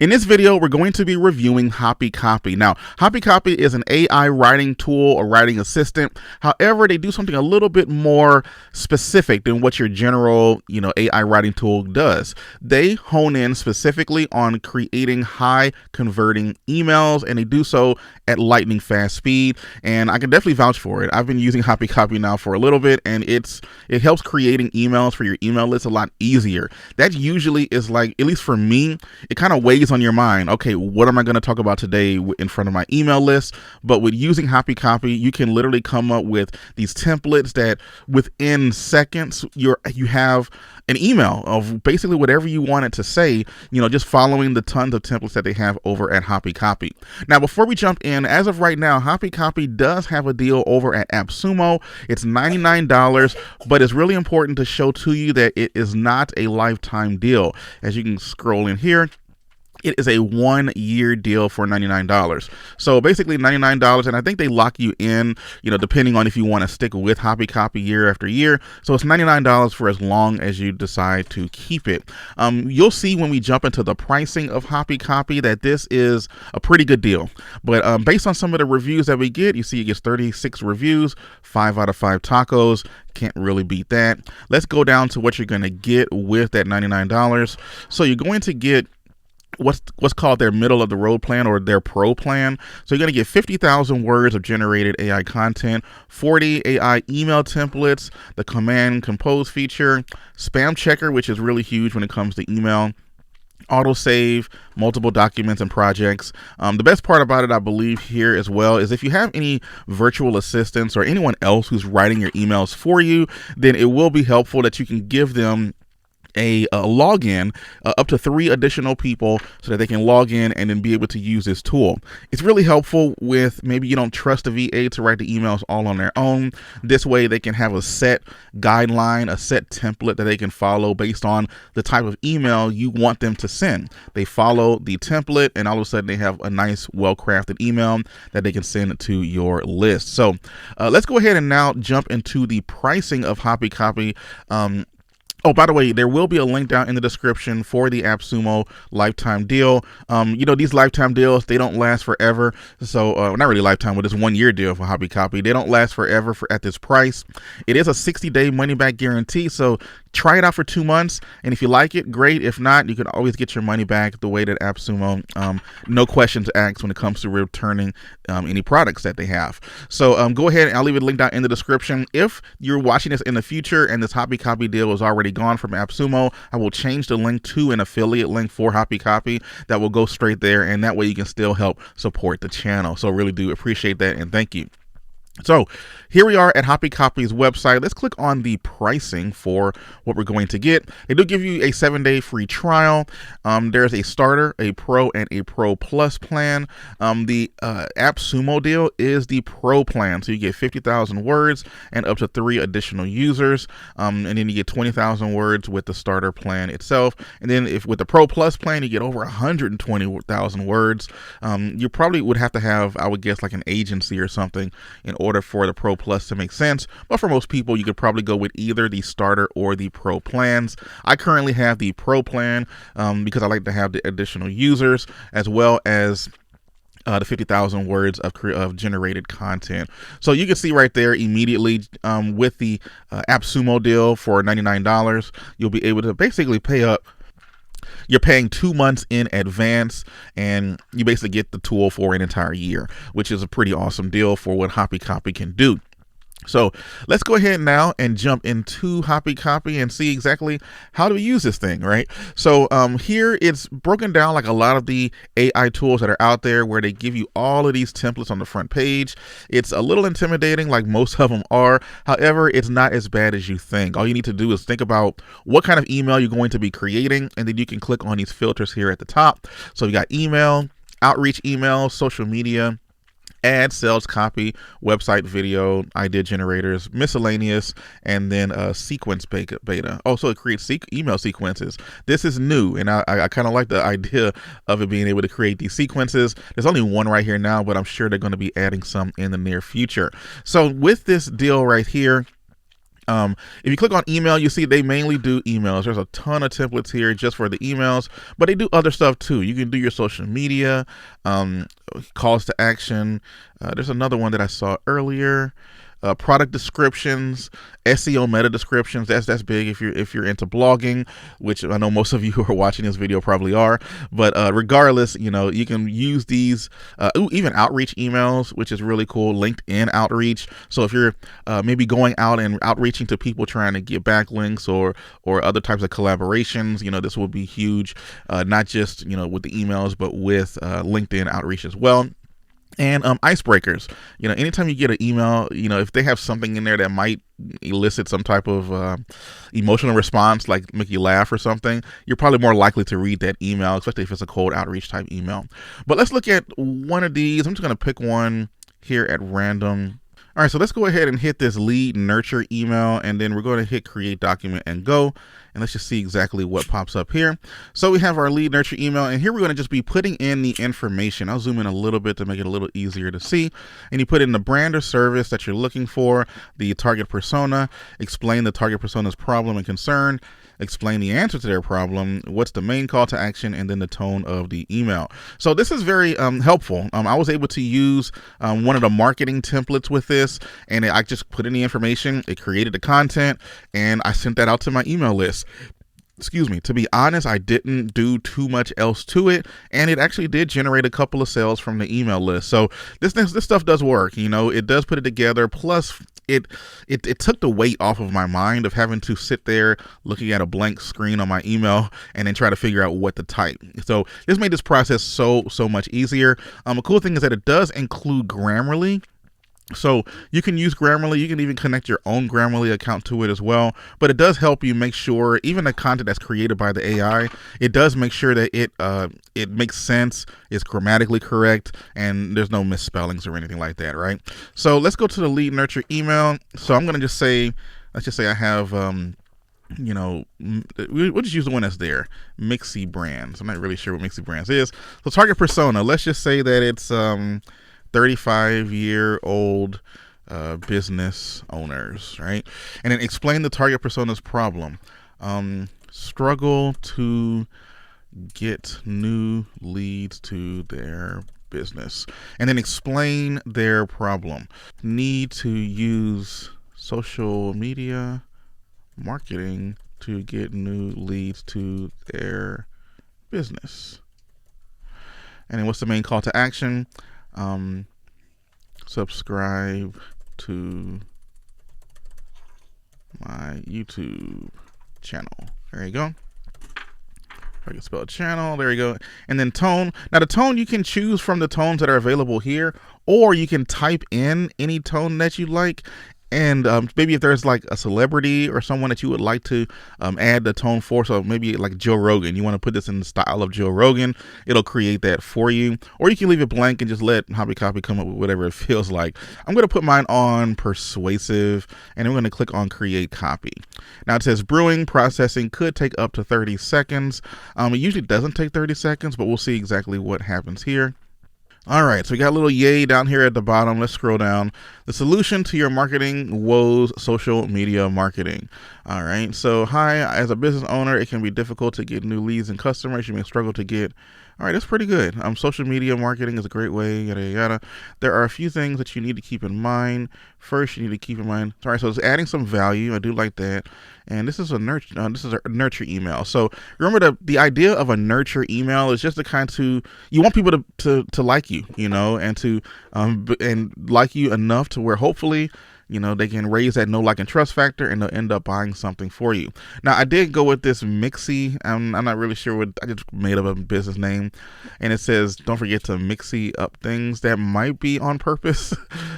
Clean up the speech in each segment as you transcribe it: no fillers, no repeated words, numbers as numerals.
In this video, we're going to be reviewing HoppyCopy. Now, HoppyCopy is an AI writing tool or writing assistant. However, they do something a little bit more specific than what your general, AI writing tool does. They hone in specifically on creating high converting emails, and they do so at lightning fast speed. And I can definitely vouch for it. I've been using HoppyCopy now for a little bit, and it helps creating emails for your email list a lot easier. That usually is like, at least for me, it kind of weighs on your mind. Okay, what am I going to talk about today in front of my email list? But with using HoppyCopy, you can literally come up with these templates that within seconds you have an email of basically whatever you want it to say, just following the tons of templates that they have over at HoppyCopy. Now, before we jump in, as of right now, HoppyCopy does have a deal over at appsumo. It's $99, but it's really important to show to you that it is not a lifetime deal. As you can scroll in here, it is a 1-year deal for $99. So basically $99, and I think they lock you in, depending on if you want to stick with HoppyCopy year after year. So it's $99 for as long as you decide to keep it. You'll see when we jump into the pricing of HoppyCopy that this is a pretty good deal. But based on some of the reviews that we get, you see it gets 36 reviews, 5 out of 5 tacos. Can't really beat that. Let's go down to what you're going to get with that $99. So you're going to get what's called their middle of the road plan, or their pro plan. So you're going to get 50,000 words of generated AI content, 40 AI email templates, the command compose feature, spam checker, which is really huge when it comes to email, autosave, multiple documents and projects. The best part about it, I believe, here as well, is if you have any virtual assistants or anyone else who's writing your emails for you, then it will be helpful that you can give them a login, up to 3 additional people, so that they can log in and then be able to use this tool. It's really helpful with maybe you don't trust a VA to write the emails all on their own. This way they can have a set guideline, a set template that they can follow based on the type of email you want them to send. They follow the template, and all of a sudden they have a nice, well-crafted email that they can send to your list. So let's go ahead and now jump into the pricing of HoppyCopy. Oh, by the way, there will be a link down in the description for the appsumo lifetime deal. These lifetime deals, they don't last forever. So, not really lifetime, but it's 1-year deal for HoppyCopy. They don't last forever at this price. It is a 60-day money-back guarantee. So try it out for 2 months, and if you like it, great. If not, you can always get your money back the way that appsumo, no questions asked when it comes to returning any products that they have. So go ahead, and I'll leave a link down in the description. If you're watching this in the future and this HoppyCopy deal is already gone from appsumo, I will change the link to an affiliate link for HoppyCopy that will go straight there, and that way you can still help support the channel. So really do appreciate that, and thank you. So here we are at HoppyCopy's website. Let's click on the pricing for what we're going to get. They do give you a 7-day free trial. There's a starter, a pro, and a pro plus plan. The appsumo deal is the pro plan. So you get 50,000 words and up to 3 additional users. And then you get 20,000 words with the starter plan itself. And then with the pro plus plan, you get over 120,000 words. You probably would have to have, I would guess, like an agency or something in order for the Pro Plus to make sense. But for most people, you could probably go with either the starter or the Pro plans. I currently have the Pro plan because I like to have the additional users, as well as the 50,000 words of generated content. So you can see right there immediately with the appsumo deal for $99, you'll be able to basically pay up. You're paying 2 months in advance, and you basically get the tool for an entire year, which is a pretty awesome deal for what HoppyCopy can do. So let's go ahead now and jump into HoppyCopy and see exactly how to use this thing, right? So here it's broken down like a lot of the AI tools that are out there, where they give you all of these templates on the front page. It's a little intimidating, like most of them are. However, it's not as bad as you think. All you need to do is think about what kind of email you're going to be creating, and then you can click on these filters here at the top. So you got email, outreach email, social media, ad, sales, copy, website, video, idea generators, miscellaneous, and then sequence beta. Also, it creates email sequences. This is new, and I kind of like the idea of it being able to create these sequences. There's only one right here now, but I'm sure they're going to be adding some in the near future. So with this deal right here, If you click on email, you see they mainly do emails. There's a ton of templates here just for the emails, but they do other stuff too. You can do your social media, calls to action. There's another one that I saw earlier. Product descriptions, SEO meta descriptions. That's big if you're into blogging, which I know most of you who are watching this video probably are. But regardless, you can use these. Even outreach emails, which is really cool. LinkedIn outreach. So if you're maybe going out and outreaching to people trying to get backlinks or other types of collaborations, this will be huge. Not just with the emails, but with LinkedIn outreach as well. And icebreakers. Anytime you get an email, if they have something in there that might elicit some type of emotional response, like make you laugh or something, you're probably more likely to read that email, especially if it's a cold outreach type email. But let's look at one of these. I'm just going to pick one here at random. All right, so let's go ahead and hit this lead nurture email, and then we're going to hit create document and go. And let's just see exactly what pops up here. So we have our lead nurture email, and here we're going to just be putting in the information. I'll zoom in a little bit to make it a little easier to see. And you put in the brand or service that you're looking for, the target persona, explain the target persona's problem and concern, explain the answer to their problem, what's the main call to action, and then the tone of the email. So this is very helpful. I was able to use one of the marketing templates with this, and I just put in the information, it created the content, and I sent that out to my email list. Excuse me. To be honest, I didn't do too much else to it, and it actually did generate a couple of sales from the email list. So this stuff does work. It does put it together. Plus, it took the weight off of my mind of having to sit there looking at a blank screen on my email and then try to figure out what to type. So this made this process so much easier. A cool thing is that it does include Grammarly. So you can use Grammarly. You can even connect your own Grammarly account to it as well. But it does help you make sure, even the content that's created by the AI, it does make sure that it makes sense, is grammatically correct, and there's no misspellings or anything like that, right? So let's go to the lead nurture email. So I'm going to just say, let's just say I have, we'll just use the one that's there, Mixie Brands. I'm not really sure what Mixie Brands is. So target persona, let's just say that it's 35-year-old business owners, right? And then explain the target persona's problem. Struggle to get new leads to their business. And then explain their problem. Need to use social media marketing to get new leads to their business. And then what's the main call to action? Subscribe to my YouTube channel. There you go. If I can spell channel, there you go. And then tone. Now the tone, you can choose from the tones that are available here, or you can type in any tone that you like. And maybe if there's like a celebrity or someone that you would like to add the tone for, so maybe like Joe Rogan, you want to put this in the style of Joe Rogan, it'll create that for you. Or you can leave it blank and just let HoppyCopy come up with whatever it feels like. I'm going to put mine on persuasive, and I'm going to click on create copy. Now it says brewing processing could take up to 30 seconds. It usually doesn't take 30 seconds, but we'll see exactly what happens here. All right, so we got a little yay down here at the bottom. Let's scroll down. The solution to your marketing woes, social media marketing. All right, so hi, as a business owner, it can be difficult to get new leads and customers. You may struggle to get. All right, that's pretty good. Social media marketing is a great way, yada, yada. There are a few things that you need to keep in mind. First, you need to keep in mind, all right, so it's adding some value. I do like that. And this is a nurture email. So remember the idea of a nurture email is just the kind to, you want people to like you, and to, and like you enough to where hopefully, they can raise that know, like, and trust factor, and they'll end up buying something for you. Now, I did go with this Mixie. I'm not really sure what, I just made up a business name, and it says, don't forget to Mixie up things. That might be on purpose,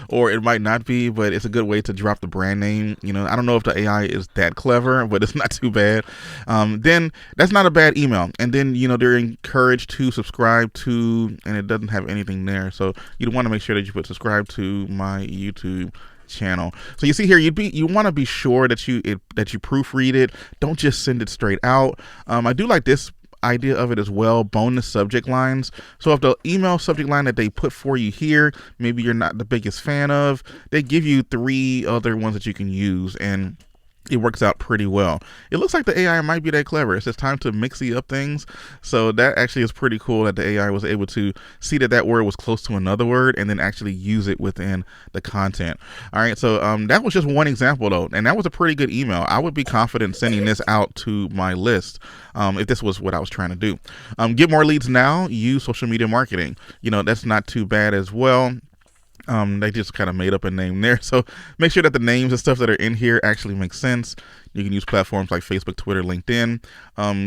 or it might not be, but it's a good way to drop the brand name. I don't know if the AI is that clever, but it's not too bad. Then that's not a bad email. And then, they're encouraged to subscribe to, and it doesn't have anything there. So you want to make sure that you put subscribe to my YouTube channel. So you see here, you want to be sure that you proofread it. Don't just send it straight out. I do like this idea of it as well, bonus subject lines. So if the email subject line that they put for you here, maybe you're not the biggest fan of, they give you 3 other ones that you can use. And it works out pretty well. It looks like the AI might be that clever. It's just time to mixy up things. So that actually is pretty cool that the AI was able to see that that word was close to another word and then actually use it within the content. All right, so that was just one example though, and that was a pretty good email. I would be confident sending this out to my list if this was what I was trying to do. Get more leads now, use social media marketing. That's not too bad as well. They just kind of made up a name there. So make sure that the names and stuff that are in here actually make sense. You can use platforms like Facebook, Twitter, LinkedIn.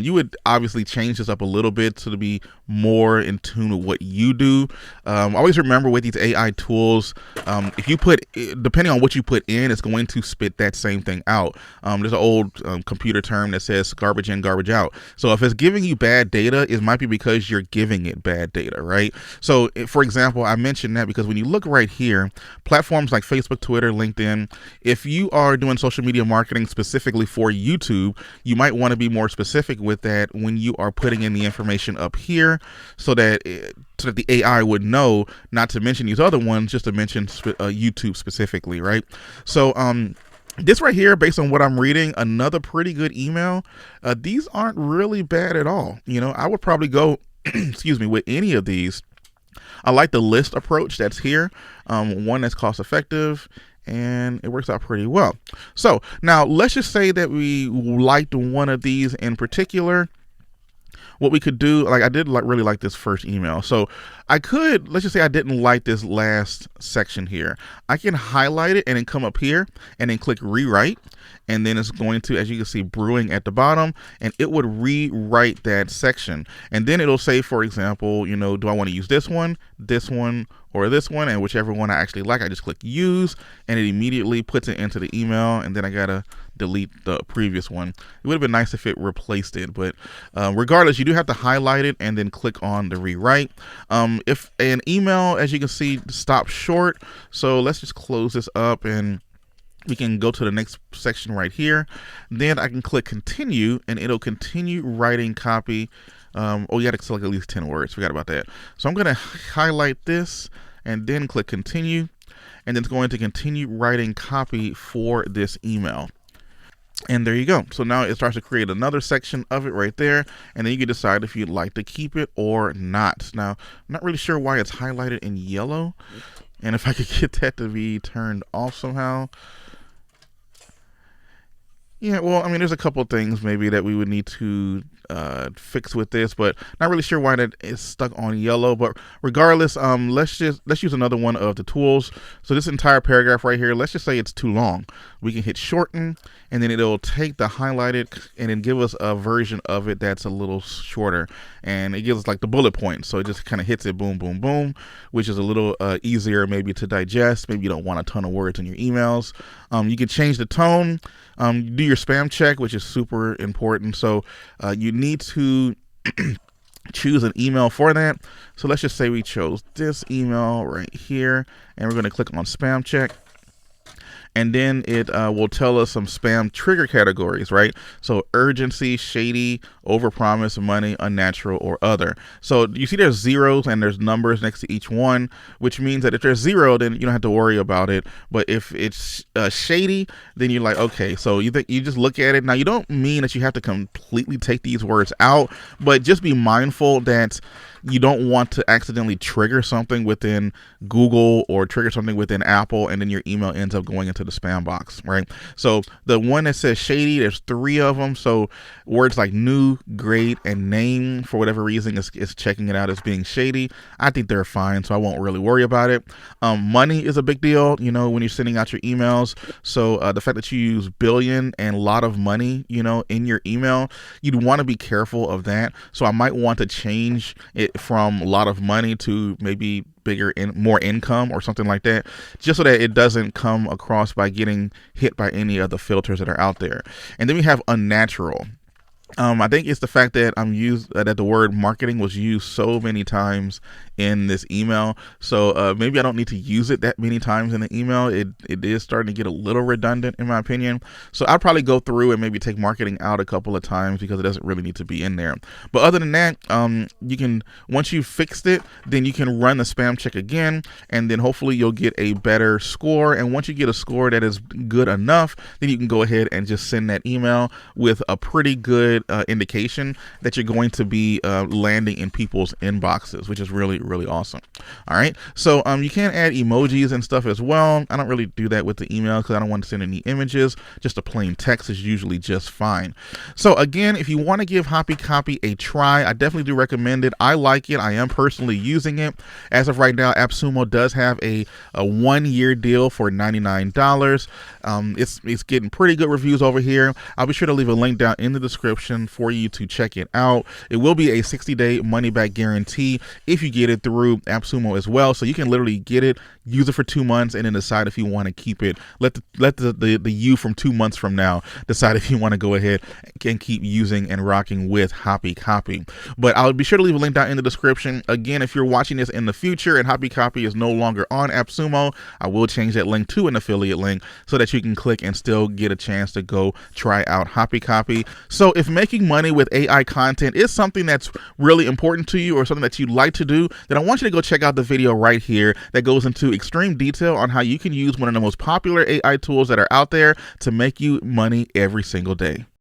You would obviously change this up a little bit to be more in tune with what you do. Always remember with these AI tools, if you depending on what you put in, it's going to spit that same thing out. There's an old computer term that says garbage in, garbage out. So if it's giving you bad data, it might be because you're giving it bad data, right? So for example, I mentioned that because when you look right here, platforms like Facebook, Twitter, LinkedIn, if you are doing social media marketing specifically for YouTube, you might want to be more specific with that when you are putting in the information up here so that the AI would know not to mention these other ones, just to mention YouTube specifically, right? So this right here, based on what I'm reading, another pretty good email. These aren't really bad at all. I would probably go excuse me, with any of these. I like the list approach that's here, one that's cost effective, and it works out pretty well. So now let's just say that we liked one of these in particular. What we could do, like I did really like this first email. So let's just say I didn't like this last section here. I can highlight it and then come up here and then click rewrite. And then it's going to, as you can see, brewing at the bottom, and it would rewrite that section. And then it'll say, for example, do I want to use this one, or this one? And whichever one I actually like, I just click use, and it immediately puts it into the email. And then I gotta delete the previous one. It would have been nice if it replaced it, but regardless, you do have to highlight it and then click on the rewrite. If an email, as you can see, stops short, so let's just close this up and we can go to the next section right here. Then I can click continue and it'll continue writing copy. You got to select at least 10 words. Forgot about that. So I'm going to highlight this and then click continue, and then it's going to continue writing copy for this email. And there you go. So now it starts to create another section of it right there, and then you can decide if you'd like to keep it or not. Now, I'm not really sure why it's highlighted in yellow, and if I could get that to be turned off somehow. Yeah, well, I mean, there's a couple things maybe that we would need to fix with this, but not really sure why that is stuck on yellow. But regardless, let's use another one of the tools. So this entire paragraph right here, let's just say it's too long. We can hit shorten, and then it'll take the highlighted and then give us a version of it that's a little shorter, and it gives us like the bullet points. So it just kind of hits it, boom, boom, boom, which is a little easier maybe to digest. Maybe you don't want a ton of words in your emails. You can change the tone. Do your spam check, which is super important. So you need to choose an email for that. So let's just say we chose this email right here, and we're going to click on spam check. And then it will tell us some spam trigger categories, right? So urgency, shady, overpromise, money, unnatural, or other. So you see there's zeros and there's numbers next to each one, which means that if there's zero, then you don't have to worry about it. But if it's shady, then you're like, okay, so you just look at it. Now, you don't mean that you have to completely take these words out, but just be mindful that you don't want to accidentally trigger something within Google or trigger something within Apple, and then your email ends up going into the spam box, right? So the one that says shady, there's 3 of them. So words like new, great, and name, for whatever reason, is checking it out as being shady. I think they're fine, so I won't really worry about it. Money is a big deal, when you're sending out your emails. So the fact that you use billion and lot of money, in your email, you'd want to be careful of that. So I might want to change it from a lot of money to maybe more income or something like that, just so that it doesn't come across by getting hit by any of the filters that are out there. And then we have unnatural. I think it's the fact that that the word marketing was used so many times in this email. So maybe I don't need to use it that many times in the email. It is starting to get a little redundant in my opinion. So I'll probably go through and maybe take marketing out a couple of times because it doesn't really need to be in there. But other than that, you can, once you've fixed it, then you can run the spam check again, and then hopefully you'll get a better score. And once you get a score that is good enough, then you can go ahead and just send that email with a pretty good indication that you're going to be landing in people's inboxes, which is really, really awesome. All right, so you can add emojis and stuff as well. I don't really do that with the email because I don't want to send any images. Just a plain text is usually just fine. So again, if you want to give HoppyCopy a try, I definitely do recommend it. I like it. I am personally using it. As of right now, AppSumo does have a 1-year deal for $99. It's getting pretty good reviews over here. I'll be sure to leave a link down in the description for you to check it out. It will be a 60-day money-back guarantee if you get it through AppSumo as well. So you can literally get it, use it for 2 months, and then decide if you want to keep it. Let the you from 2 months from now decide if you want to go ahead and keep using and rocking with HoppyCopy. But I'll be sure to leave a link down in the description. Again, if you're watching this in the future and HoppyCopy is no longer on AppSumo, I will change that link to an affiliate link so that you can click and still get a chance to go try out HoppyCopy. So if making money with AI content is something that's really important to you or something that you'd like to do, then I want you to go check out the video right here that goes into extreme detail on how you can use one of the most popular AI tools that are out there to make you money every single day.